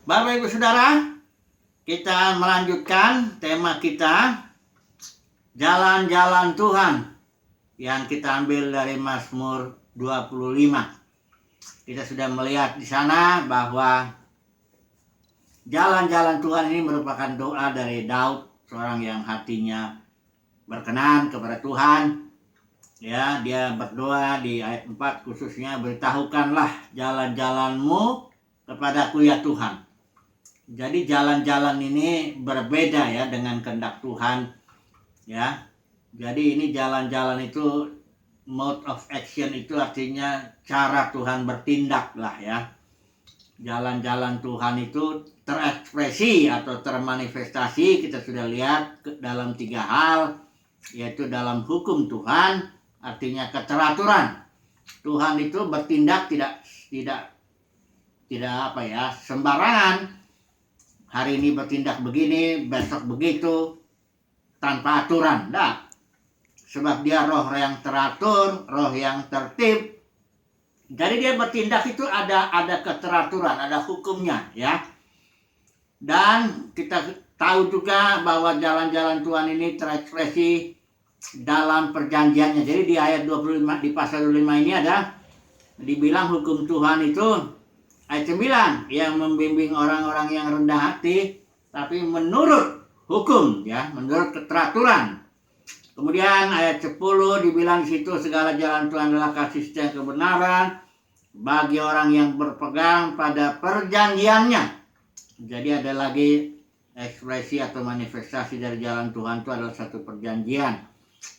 Bapak Ibu Saudara, kita melanjutkan tema kita Jalan-Jalan Tuhan yang kita ambil dari Mazmur 25. Kita sudah melihat di sana bahwa jalan-jalan Tuhan ini merupakan doa dari Daud, seorang yang hatinya berkenan kepada Tuhan. Ya, dia berdoa di ayat 4 khususnya, beritahukanlah jalan-jalanmu kepadaku ya Tuhan. Jadi jalan-jalan ini berbeda ya dengan kehendak Tuhan ya. Jadi ini jalan-jalan itu mode of action, itu artinya cara Tuhan bertindak lah ya. Jalan-jalan Tuhan itu terekspresi atau termanifestasi, kita sudah lihat dalam 3 hal, yaitu dalam hukum Tuhan, artinya keteraturan. Tuhan itu bertindak tidak sembarangan. Hari ini bertindak begini, besok begitu, tanpa aturan. Nah, sebab dia roh yang teratur, roh yang tertib. Jadi dia bertindak itu ada keteraturan, ada hukumnya ya. Dan kita tahu juga bahwa jalan-jalan Tuhan ini terekspresi dalam perjanjiannya. Jadi di ayat 25, di pasal 25 ini ada dibilang hukum Tuhan itu, ayat 9, yang membimbing orang-orang yang rendah hati, tapi menurut hukum ya, menurut keteraturan. Kemudian ayat 10 dibilang di situ, segala jalan Tuhan adalah kasih setia kebenaran bagi orang yang berpegang pada perjanjiannya. Jadi ada lagi ekspresi atau manifestasi dari jalan Tuhan itu adalah satu perjanjian.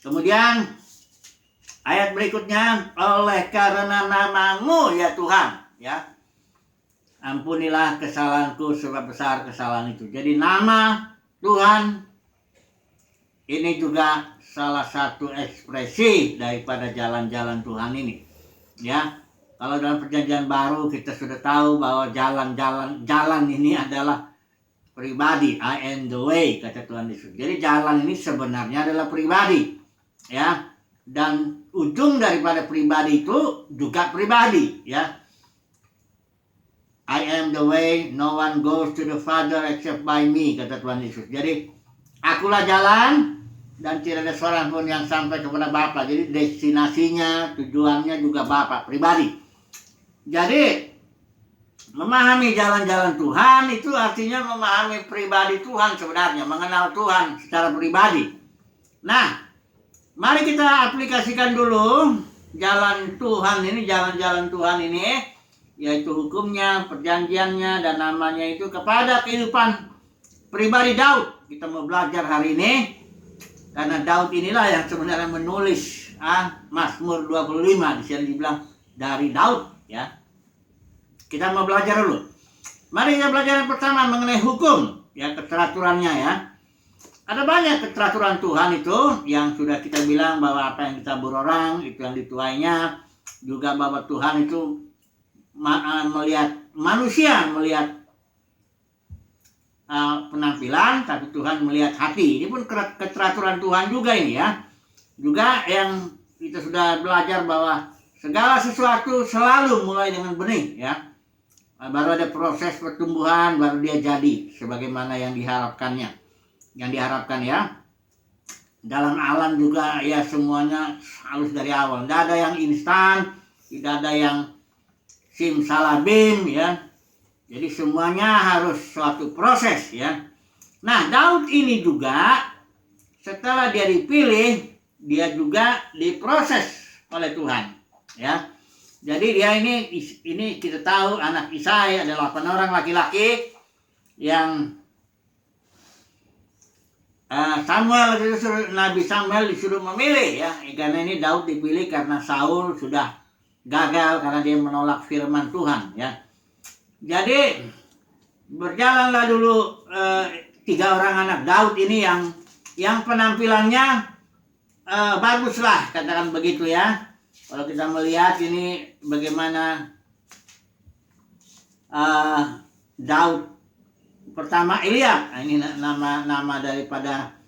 Kemudian ayat berikutnya, oleh karena namamu ya Tuhan ya, ampunilah kesalahanku sebab besar kesalahan itu. Jadi nama Tuhan ini juga salah satu ekspresi daripada jalan-jalan Tuhan ini ya. Kalau dalam perjanjian baru kita sudah tahu bahwa jalan ini adalah pribadi. I am the way, kata Tuhan Yesus. Jadi jalan ini sebenarnya adalah pribadi ya, dan ujung daripada pribadi itu juga pribadi ya. I am the way, no one goes to the Father except by me, kata Tuhan Yesus. Jadi akulah jalan dan tidak ada seorang pun yang sampai kepada Bapa. Jadi destinasinya, tujuannya juga Bapa, pribadi. Jadi memahami jalan-jalan Tuhan itu artinya memahami pribadi Tuhan sebenarnya, mengenal Tuhan secara pribadi. Nah, mari kita aplikasikan dulu jalan Tuhan ini, jalan-jalan Tuhan ini, yaitu hukumnya, perjanjiannya, dan namanya itu kepada kehidupan pribadi Daud. Kita mau belajar hari ini, karena Daud inilah yang sebenarnya menulis Mazmur 25. Di sini dibilang dari Daud ya. Kita mau belajar dulu. Mari kita belajar yang pertama mengenai hukum ya, keteraturannya ya. Ada banyak keteraturan Tuhan itu yang sudah kita bilang bahwa apa yang ditabur orang itu yang dituainya. Juga bahwa Tuhan itu melihat manusia, melihat penampilan, tapi Tuhan melihat hati. Ini pun keteraturan Tuhan juga ini ya. Juga yang kita sudah belajar bahwa segala sesuatu selalu mulai dengan benih ya. Baru ada proses pertumbuhan, baru dia jadi sebagaimana yang diharapkannya. Yang diharapkan ya. Dalam alam juga ya semuanya halus dari awal. Tidak ada yang instan, tidak ada yang simsalabim ya. Jadi semuanya harus suatu proses ya. Nah, Daud ini juga setelah dia dipilih, dia juga diproses oleh Tuhan ya. Jadi dia ini kita tahu anak Isai ada 8 orang laki-laki yang Nabi Samuel disuruh memilih ya. Karena ini Daud dipilih karena Saul sudah gagal karena dia menolak firman Tuhan ya. Jadi berjalanlah dulu 3 orang anak Daud ini yang penampilannya baguslah, katakan begitu ya. Kalau kita melihat ini bagaimana Daud pertama, Eliab. Nah, ini nama daripada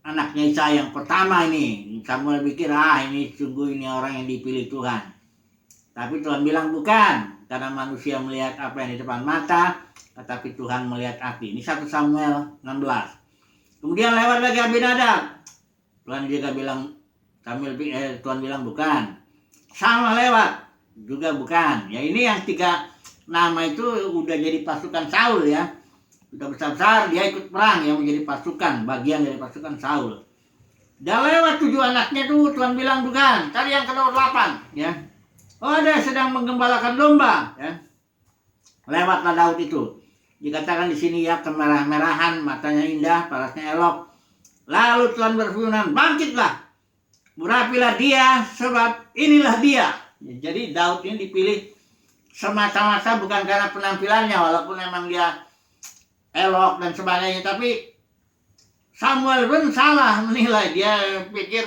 anaknya Isai yang pertama ini. Samuel pikir ini sungguh ini orang yang dipilih Tuhan. Tapi Tuhan bilang bukan. karena manusia melihat apa yang di depan mata, tetapi Tuhan melihat hati. Ini 1 Samuel 16. Kemudian lewat lagi Abinadab. Tuhan juga bilang, Tuhan bilang bukan. Sama lewat juga bukan. Ya ini yang 3 nama itu udah jadi pasukan Saul ya. Udah besar-besar dia ikut perang yang menjadi pasukan, bagian dari pasukan Saul. Dan lewat 7 anaknya tuh Tuhan bilang bukan. Cari yang ke-8 ya. Oh ada sedang menggembalakan domba ya. Lewatlah Daud itu. Dikatakan di sini ya kemerah-merahan, matanya indah, parasnya elok. Lalu Tuhan berfirman, bangkitlah, urapilah dia, sebab inilah dia. Ya, jadi Daud ini dipilih semata-mata bukan karena penampilannya, walaupun memang dia elok dan sebagainya, tapi Samuel pun salah menilai. Dia pikir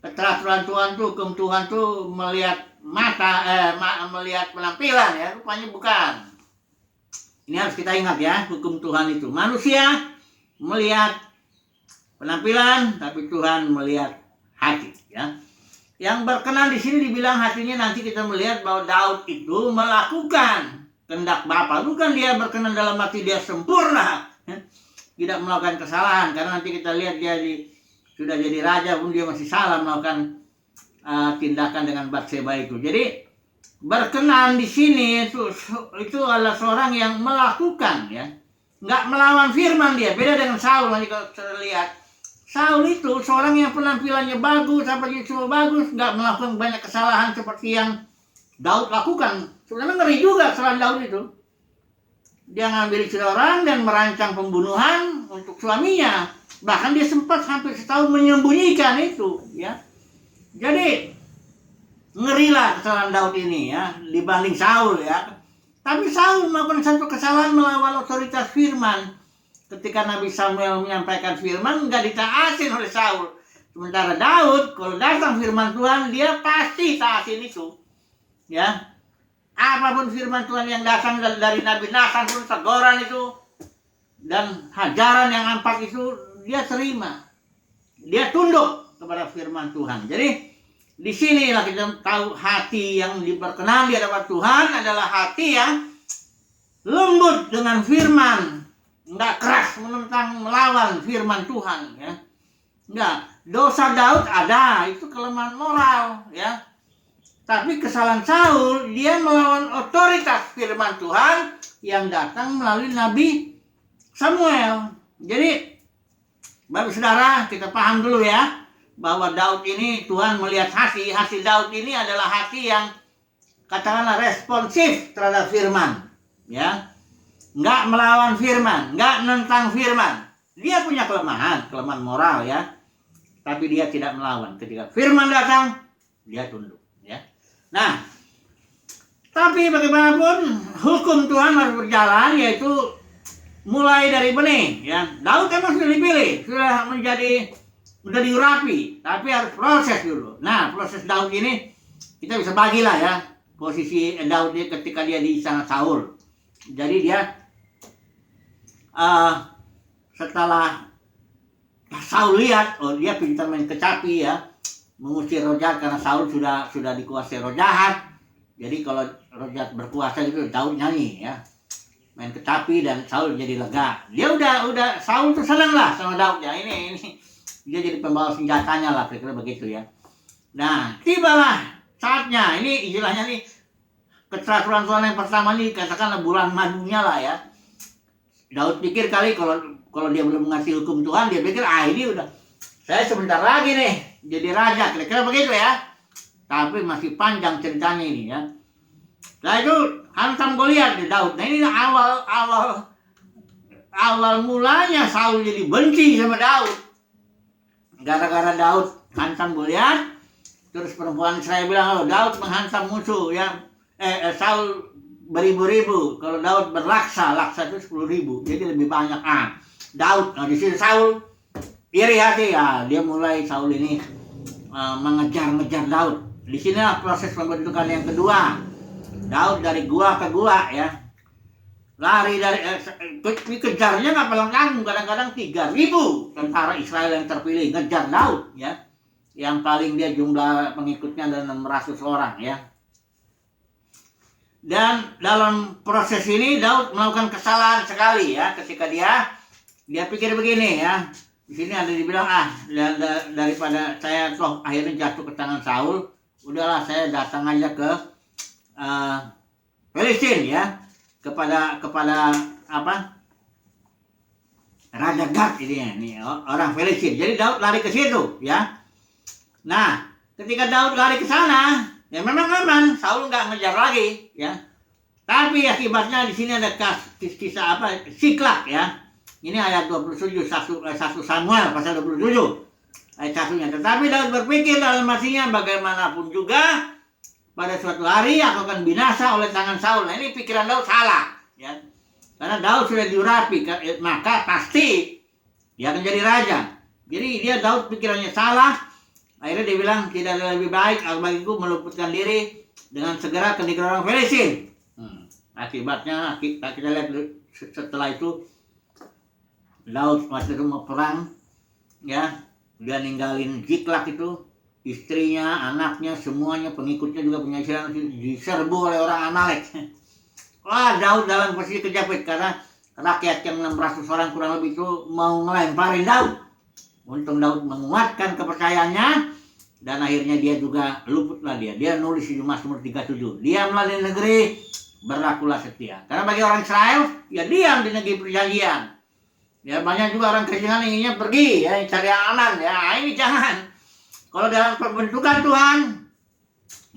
keteraturan Tuhan tuh, hukum Tuhan tuh melihat melihat penampilan ya, rupanya bukan. Ini harus kita ingat ya, hukum Tuhan itu. Manusia melihat penampilan, tapi Tuhan melihat hati ya. Yang berkenan di sini dibilang hatinya, nanti kita melihat bahwa Daud itu melakukan kehendak Bapa, bukan dia berkenan dalam hati dia sempurna ya. Tidak melakukan kesalahan, karena nanti kita lihat dia sudah jadi raja pun dia masih salah melakukan tindakan dengan Batseba itu. Jadi berkenan di sini itu adalah seorang yang melakukan ya, nggak melawan firman dia. Beda dengan Saul. Nanti kalau kita lihat Saul itu seorang yang penampilannya bagus, apa semua bagus, nggak melakukan banyak kesalahan seperti yang Daud lakukan. Sebenarnya ngeri juga selain Daud itu. Dia ngambil istri orang dan merancang pembunuhan untuk suaminya. Bahkan dia sempat hampir setahun menyembunyikan itu ya. Jadi ngerilah kesalahan Daud ini ya dibanding Saul ya. Tapi Saul melakukan satu kesalahan melawan otoritas firman. Ketika Nabi Samuel menyampaikan firman nggak ditaatin oleh Saul. Sementara Daud kalau datang firman Tuhan dia pasti taatin itu. Ya. Apapun firman Tuhan yang datang dari Nabi Nathan pun, teguran itu dan hajaran yang ampak itu dia terima. Dia tunduk kepada firman Tuhan. Jadi di sinilah kita tahu hati yang diperkenan di hadapan Tuhan adalah hati yang lembut dengan firman, enggak keras menentang melawan firman Tuhan ya. Enggak, dosa Daud ada, itu kelemahan moral ya. Tapi kesalahan Saul, dia melawan otoritas firman Tuhan yang datang melalui Nabi Samuel. Jadi, Bapak Saudara, kita paham dulu ya, bahwa Daud ini Tuhan melihat hati Daud ini adalah hati yang katakanlah responsif terhadap firman. Ya, nggak melawan firman, nggak nentang firman. Dia punya kelemahan moral ya, tapi dia tidak melawan. Ketika firman datang, dia tunduk. Ya. Nah, tapi bagaimanapun hukum Tuhan harus berjalan, yaitu mulai dari benih. Ya, Daud memang sudah dipilih, sudah diurapi, tapi harus proses dulu. Nah, proses Daud ini kita bisa bagilah ya posisi Daud ini ketika dia di istana Saul. Jadi dia setelah Saul lihat, oh dia pintar main kecapi ya, mengusir roh jahat karena Saul sudah dikuasai roh jahat. Jadi kalau roh jahat berkuasa gitu, Daud nyanyi ya, main kecapi dan Saul jadi lega. Dia udah Saul tuh senang lah sama Daud ya. Ini dia jadi pembawa senjatanya lah, kira-kira begitu ya. Nah, tibalah saatnya. Ini istilahnya nih keteraturan Tuhan yang pertama nih, katakanlah bulan madunya lah ya. Daud pikir kali kalau dia belum mengasih hukum Tuhan, dia pikir ini udah saya sebentar lagi nih jadi raja, kira-kira begitu ya. Tapi masih panjang ceritanya ini ya. Nah itu hantam Goliat di Daud. Nah ini awal mulanya Saul jadi benci sama Daud. Gara-gara Daud hantam Goliat, terus perempuan Israel bilang, oh Daud menghantam musuh ya. Saul beribu-ribu, kalau Daud laksa itu 10.000, jadi lebih banyak. Daud, di sini Saul iri hati ya, dia mulai Saul ini mengejar-ngejar Daud. Di sinilah proses pembentukan yang kedua. Daud dari gua ke gua ya, lari dari kejarnya nggak pelengkang, kadang-kadang 3.000 tentara Israel yang terpilih ngejar Daud ya, yang paling dia jumlah pengikutnya ada 600 orang ya. Dan dalam proses ini Daud melakukan kesalahan sekali ya, ketika dia pikir begini ya. Di sini ada dibilang daripada saya toh akhirnya jatuh ke tangan Saul, udahlah saya datang aja ke Filistin ya, kepada apa? Raja Gad ini orang Filistin. Jadi Daud lari ke situ ya. Nah, ketika Daud lari ke sana, ya memang aman, Saul nggak ngejar lagi ya. Tapi akibatnya di sini ada kisah Siklak ya. Ini ayat 27 1 Samuel pasal 27 ayat 1-nya. Tetapi Daud berpikir dalam hatinya, bagaimanapun juga pada suatu hari aku akan binasa oleh tangan Saul. Nah, ini pikiran Daud salah ya. Karena Daud sudah diurapi, maka pasti dia akan jadi raja. Jadi Daud pikirannya salah. Akhirnya dia bilang, tidak ada lebih baik bagiku meluputkan diri dengan segera ke negeri orang Filistin. Akibatnya kita lihat setelah itu Daud waktu itu mau perang ya, dia ninggalin Siklak itu, istrinya, anaknya, semuanya, pengikutnya juga penyaksian diserbu oleh orang Amalek. Wah, Daud dalam posisi kejepit karena rakyat yang 600 orang kurang lebih itu mau ngelemparin Daud. Untung Daud menguatkan kepercayaannya dan akhirnya dia juga luputlah dia nulis di Mazmur 37, diamlah di negeri, berlakulah setia. Karena bagi orang Israel ya diam di negeri perjanjian ya. Banyak juga orang Kristen inginnya pergi ya, cari yang aman ya. Ini jangan, kalau dalam pembentukan Tuhan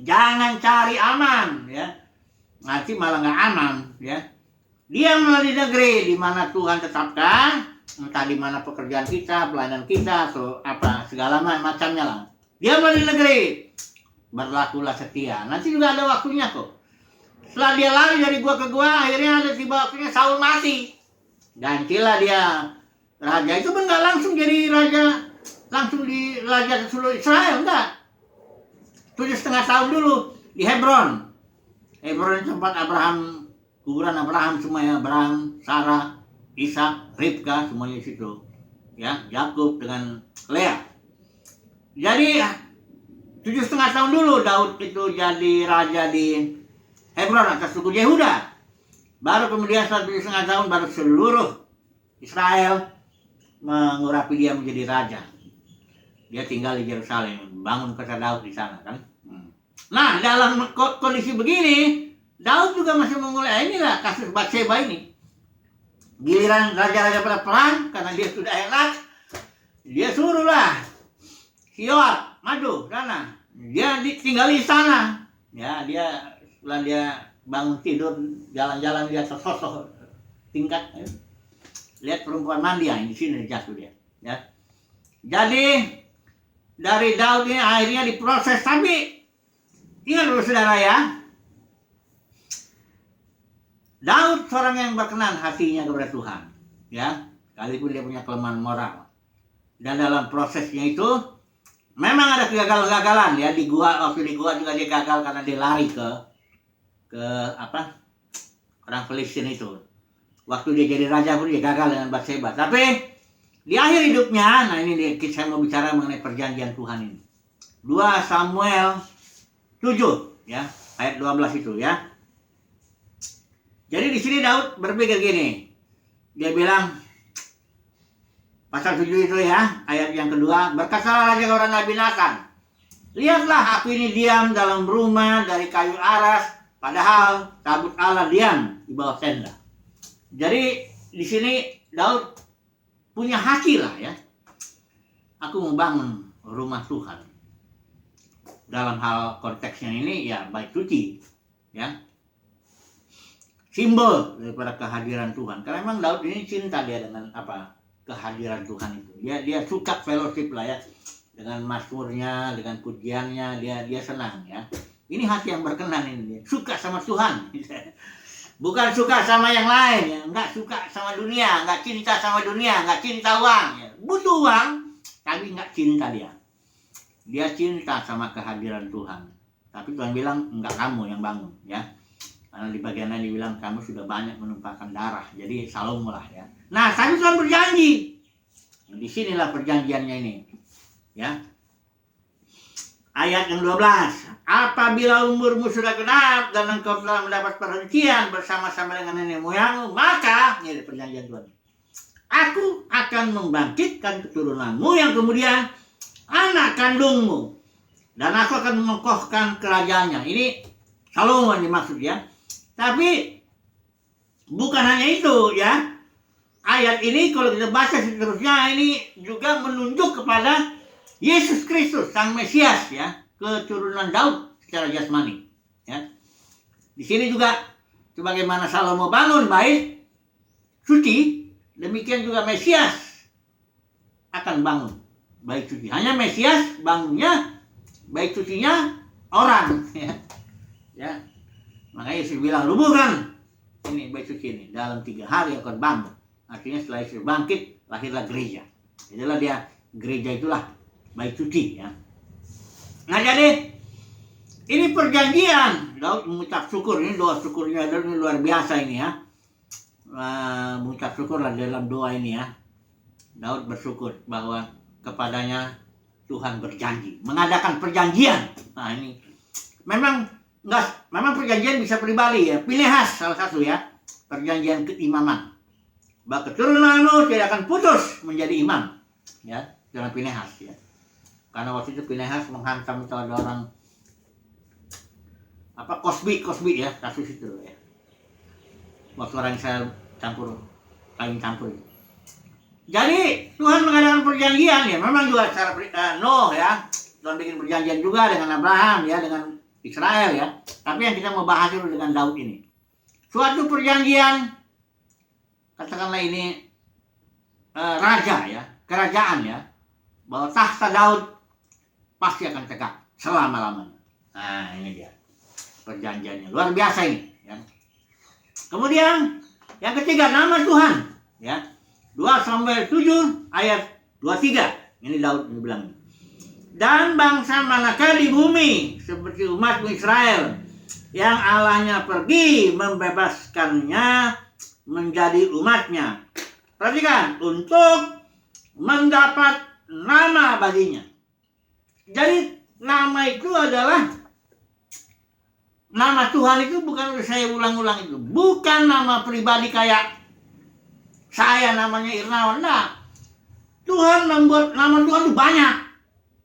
jangan cari aman ya, nanti malah nggak aman ya. Diamlah di negeri di mana Tuhan tetapkan, entah di mana pekerjaan kita, pelayanan kita, atau segala macamnya lah. Diamlah di negeri, berlakulah setia. Nanti juga ada waktunya kok. Setelah dia lari dari gua ke gua, akhirnya ada tiba waktunya Saul mati. Gantilah dia raja. Itu enggak langsung jadi raja, langsung di raja seluruh Israel, enggak. 7,5 tahun dulu di Hebron. Hebron tempat Abraham, kuburan Abraham semuanya, Abraham, Sarah, Ishak, Ribka, semuanya di situ. Ya, Yakub dengan Lea. Jadi 7,5 tahun dulu Daud itu jadi raja di Hebron atas suku Yehuda. Baru kemudian setelah 7,5 tahun baru seluruh Israel mengurapi dia menjadi raja. Dia tinggal di Yerusalem, bangun kota Daud di sana kan. Nah, dalam kondisi begini, Daud juga masih memulai inilah kasus Batseba ini. Giliran raja-raja pada perang karena dia sudah enak, dia suruhlah Yoab maju sana. Dia tinggal di sana. Ya, setelah dia bangun tidur, jalan-jalan dia sosok tingkat. Ya. Lihat perempuan mandi di sini jatuh dia. Ya. Jadi dari Daud ini akhirnya diproses, tapi ingat dulu saudara ya, Daud seorang yang berkenan hatinya kepada Tuhan. Ya, sekalipun dia punya kelemahan moral. Dan dalam prosesnya itu memang ada kegagalan-kegagalan ya. Di gua juga dia gagal karena dia lari ke orang Filistin itu. Waktu dia jadi raja pun dia gagal dengan Batseba. Tapi di akhir hidupnya, nah ini saya mau bicara mengenai perjanjian Tuhan ini. 2 Samuel 7 ya, ayat 12 itu ya. Jadi di sini Daud berpikir gini. Dia bilang pasal 7 itu ya, ayat yang kedua, berkatalah raja orang Nabi Nathan, lihatlah aku ini diam dalam rumah dari kayu aras, padahal tabut Allah diam di bawah tenda. Jadi di sini Daud punya hati lah ya. Aku mau bangun rumah Tuhan. Dalam hal konteksnya ini ya baik suci ya. Simbol daripada kehadiran Tuhan. Karena memang Daud ini cinta dia dengan kehadiran Tuhan itu. Dia suka fellowship lah ya, dengan mazmurnya, dengan pujiannya, dia senang ya. Ini hati yang berkenan ini, dia suka sama Tuhan. Bukan suka sama yang lain ya, enggak suka sama dunia, enggak cinta sama dunia, enggak cinta uang ya. Butuh uang tapi enggak cinta dia. Dia cinta sama kehadiran Tuhan. Tapi Tuhan bilang enggak kamu yang bangun ya. Karena di bagian lain dibilang kamu sudah banyak menumpahkan darah, jadi Salomo lah ya. Nah, tapi Tuhan berjanji. Di sinilah perjanjiannya ini, ya. ayat yang 12. Apabila umurmu sudah genap dan engkau telah mendapat perhentian bersama-sama dengan nenek moyangmu, maka, ini perjanjian Tuhan, aku akan membangkitkan keturunanmu yang kemudian anak kandungmu, dan aku akan mengokohkan kerajaannya. Ini Salomo dimaksud ya. Tapi bukan hanya itu ya. Ayat ini kalau kita baca seterusnya ini juga menunjuk kepada Yesus Kristus, Sang Mesias ya, keturunan Daud secara jasmani ya. Di sini juga sebagaimana Salomo bangun bait suci, demikian juga Mesias akan bangun bait suci. Hanya Mesias bangunnya bait sucinya orang ya. Ya. Makanya Yesus bilang, lubuhkan ini bait suci ini dalam 3 hari akan bangun. Artinya setelah Yesus bangkit, lahirlah gereja. Itulah dia, gereja itulah bait suci ya. Nah jadi ini perjanjian. Daud mengucap syukur. Ini doa syukurnya ini luar biasa ini ya. Mengucap syukurlah dalam doa ini ya. Daud bersyukur bahwa kepadanya Tuhan berjanji, mengadakan perjanjian. Nah ini memang perjanjian bisa pribadi ya. Pinehas salah satu ya, perjanjian keimaman. Bahwa keturunanmu tidak akan putus menjadi imam ya, dengan Pinehas ya. Karena waktu itu Pinehas menghantam itu ada orang Kosbi ya, kasus itu ya. Waktu orang Israel kawin campur. Jadi Tuhan mengadakan perjanjian ya, memang juga secara Noh ya. Tuhan bikin perjanjian juga dengan Abraham ya, dengan Israel ya. Tapi yang kita mau bahas dulu dengan Daud ini. Suatu perjanjian, katakanlah ini raja ya, kerajaan ya, bahwa tahta Daud pasti akan tegak selama-lamanya. Nah ini dia perjanjiannya, luar biasa ini ya. Kemudian yang ketiga, nama Tuhan ya. 2 Samuel 7 ayat 23. Ini Daud ini bilang, dan bangsa manakah di bumi seperti umatku Israel yang Allahnya pergi membebaskannya menjadi umatnya. Perhatikan, untuk mendapat nama baginya. Jadi nama itu adalah nama Tuhan. Itu bukan, saya ulang-ulang, itu bukan nama pribadi kayak saya namanya Irnawan. Nah, Tuhan membuat nama Tuhan itu banyak.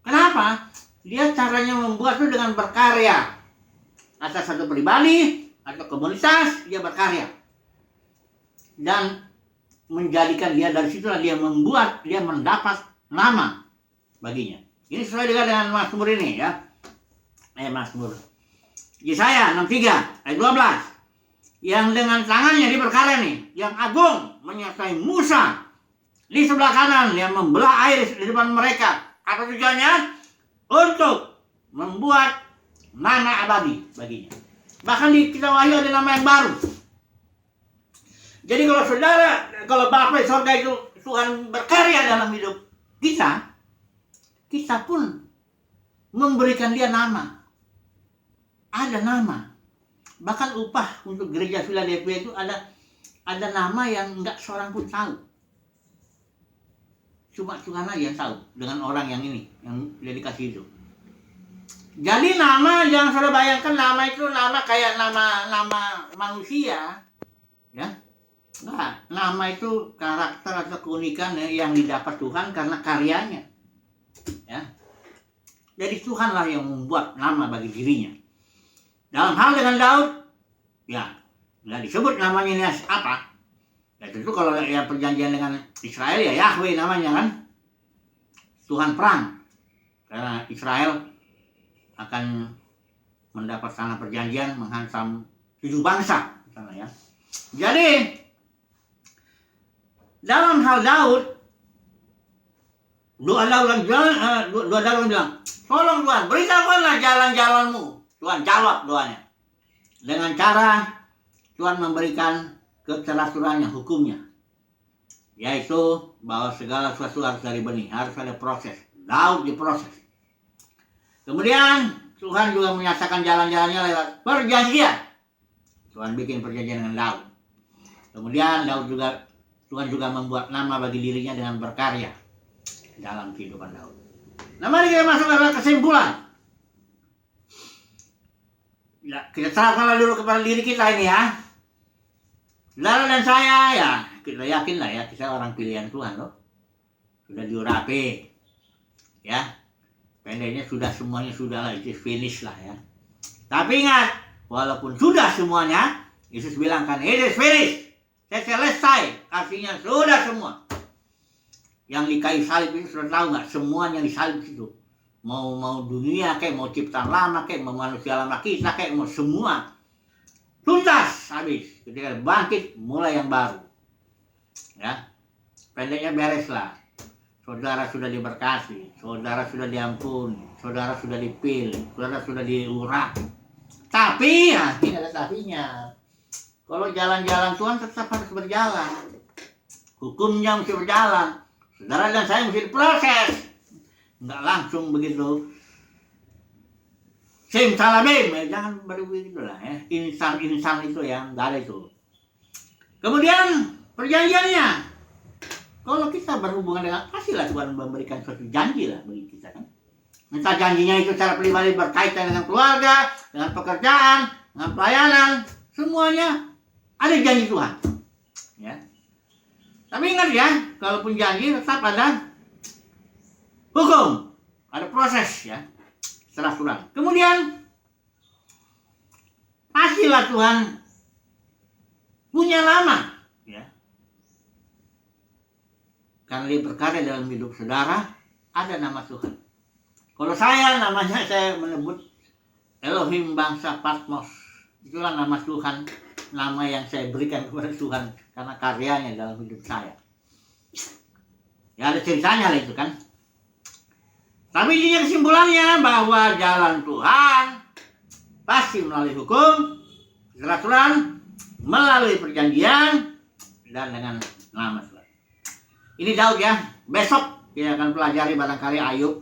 Kenapa? Dia caranya membuat itu dengan berkarya. Atas satu pribadi atau komunitas dia berkarya dan menjadikan dia, dari situlah dia membuat, dia mendapat nama baginya. Ini sesuai dengan Mazmur ini ya. Mazmur Yesaya 63 ayat 12. Yang dengan tangannya dia berkarya nih, yang agung menyertai Musa di sebelah kanan, yang membelah air di depan mereka. Apa tujuannya? Untuk membuat nama abadi baginya. Bahkan di kitab Wahyu ada nama yang baru. Jadi kalau saudara, kalau Bapa di surga itu Tuhan berkarya dalam hidup kita, kita pun memberikan dia nama. Ada nama. Bahkan upah untuk gereja Philadelphia itu ada nama yang enggak seorang pun tahu. Cuma Tuhan aja yang tahu, dengan orang yang ini, yang dia dikasih itu. Jadi nama, jangan saudara bayangkan nama itu nama kayak nama manusia, ya. Nah, nama itu karakter atau keunikan yang didapat Tuhan karena karyanya, ya. Jadi Tuhanlah yang membuat nama bagi dirinya. Dalam hal dengan Daud, ya, nggak disebut namanya ini apa. Ya tentu kalau yang perjanjian dengan Israel ya Yahweh namanya kan, Tuhan perang. Karena Israel akan mendapat tanah perjanjian, menghantam 7 bangsa sana ya. Jadi dalam hal Daud, doa Daud bilang, tolong Tuhan, beritahukanlah jalan-jalanmu. Tuhan jawab doanya dengan cara Tuhan memberikan keteraturannya, hukumnya, yaitu bahwa segala sesuatu harus dari benih, harus ada proses. Daud diproses. Kemudian Tuhan juga menyatakan jalan-jalannya lewat perjanjian. Tuhan bikin perjanjian dengan Daud. Kemudian Tuhan juga membuat nama bagi dirinya dengan berkarya dalam kehidupan Daud. Nah, mari kita masuk ke kesimpulan. Ya, kita serahkanlah dulu kepada diri kita ini ya. Saudara dan saya ya, kita yakin lah ya, kita orang pilihan Tuhan loh. Sudah diurapi. Ya. Pendeknya sudah semuanya sudah lah, itu finish lah ya. Tapi ingat, walaupun sudah semuanya, Yesus bilang kan, it is finished. Selesai. Artinya sudah semua. Yang di kayu salib itu sudah tahu nggak? Semuanya di salib itu. Mau dunia kayak, mau ciptaan lama kayak, mau manusia lama kita kayak, mau semua. Tuntas habis. Ketika bangkit, mulai yang baru. Ya. Pendeknya beres lah. Saudara sudah diberkati, saudara sudah diampuni, saudara sudah dipilih, saudara sudah diurapi. Tapi ya, ini ada tapinya. Kalau jalan-jalan Tuhan tetap harus berjalan. Hukumnya mesti berjalan. Saudara dan saya mesti diproses. Enggak langsung begitu. Simsalabim, jangan begitu lah ya. Insan itu yang enggak ada itu. Kemudian perjanjiannya. Kalau kita berhubungan dengan pastilah Tuhan memberikan suatu janji lah bagi kita kan. Entah janjinya itu secara pribadi berkaitan dengan keluarga, dengan pekerjaan, dengan pelayanan, semuanya ada janji Tuhan. Ya. Tapi ingat ya, kalaupun janji tetap ada hukum, ada proses ya, setelah Tuhan. Kemudian pastilah Tuhan punya nama. Karena dia berkarya dalam hidup saudara, ada nama Tuhan. Kalau saya namanya, saya menyebut Elohim bangsa Patmos. Itulah nama Tuhan, nama yang saya berikan kepada Tuhan karena karyanya dalam hidup saya. Ya ada ceritanya lah itu kan. Tapi intinya kesimpulannya bahwa jalan Tuhan pasti melalui hukum, peraturan, melalui perjanjian, dan dengan nama Tuhan. Ini Daud ya, besok kita akan pelajari barangkali Ayub.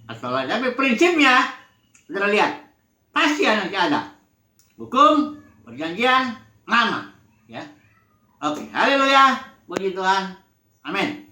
Tapi prinsipnya, saudara lihat, pasti nanti ada hukum, perjanjian, nama. Ya, oke, haleluya, puji Tuhan, amin.